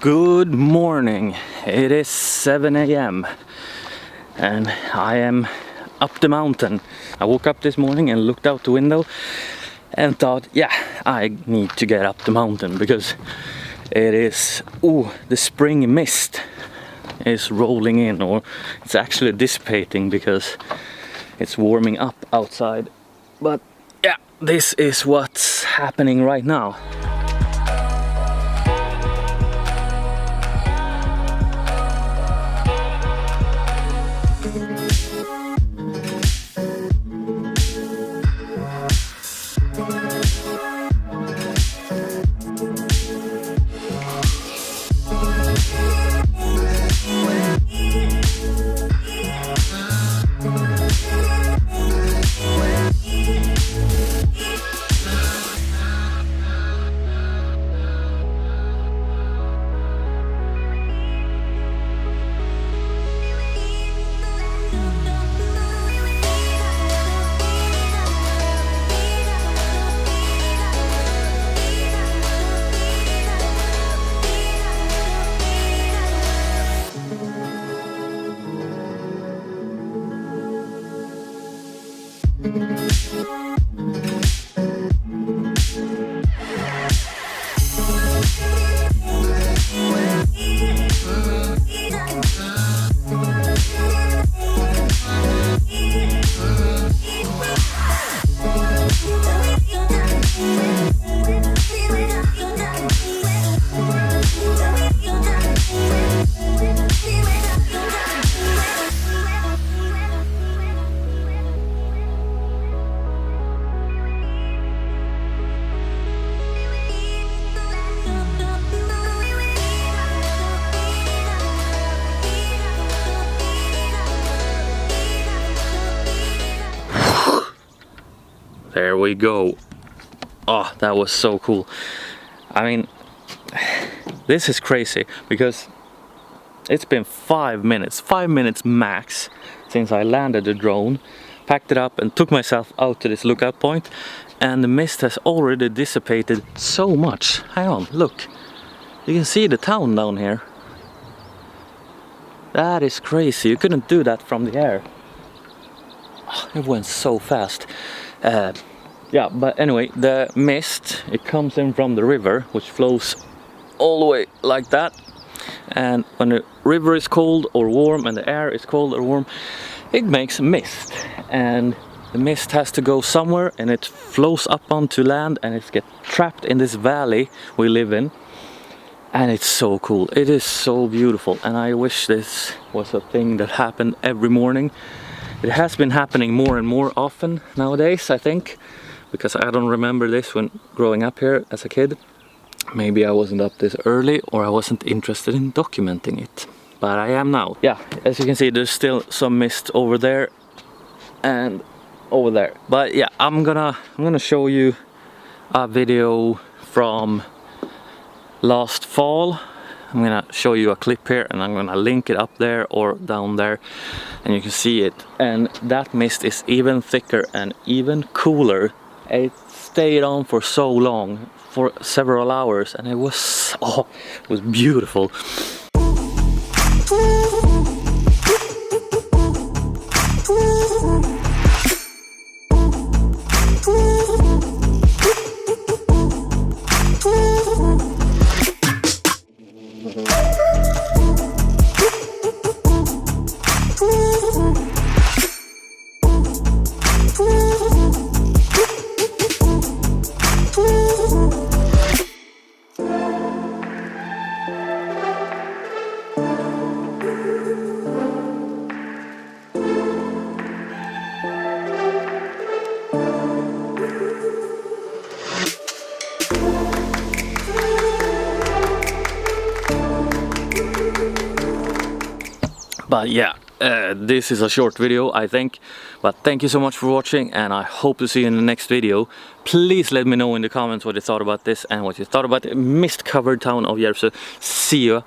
Good morning. It is 7 a.m. and I am up the mountain. I woke up this morning and looked out the window and thought, yeah, I need to get up the mountain because it is, the spring mist is rolling in, or it's actually dissipating because it's warming up outside. But yeah, this is what's happening right now. There we go. Oh, that was so cool. I mean, this is crazy because it's been 5 minutes max since I landed the drone, packed it up and took myself out to this lookout point, and the mist has already dissipated so much. Hang on, look. You can see the town down here. That is crazy. You couldn't do that from the air. Oh, it went so fast. Yeah, but anyway, the mist, it comes in from the river, which flows all the way like that. And when the river is cold or warm and the air is cold or warm, it makes mist. And the mist has to go somewhere and it flows up onto land and it gets trapped in this valley we live in. And it's so cool. It is so beautiful. And I wish this was a thing that happened every morning. It has been happening more and more often nowadays, I think, because I don't remember this when growing up here as a kid. Maybe I wasn't up this early or I wasn't interested in documenting it, but I am now. Yeah, as you can see, there's still some mist over there and over there. But yeah, I'm gonna show you a video from last fall. I'm gonna show you a clip here and I'm gonna link it up there or down there and you can see it. And that mist is even thicker and even cooler. It stayed on for so long, for several hours, and it was beautiful. But yeah, this is a short video, I think, but thank you so much for watching and I hope to see you in the next video. Please let me know in the comments what you thought about this and what you thought about the mist-covered town of Järvsö. See you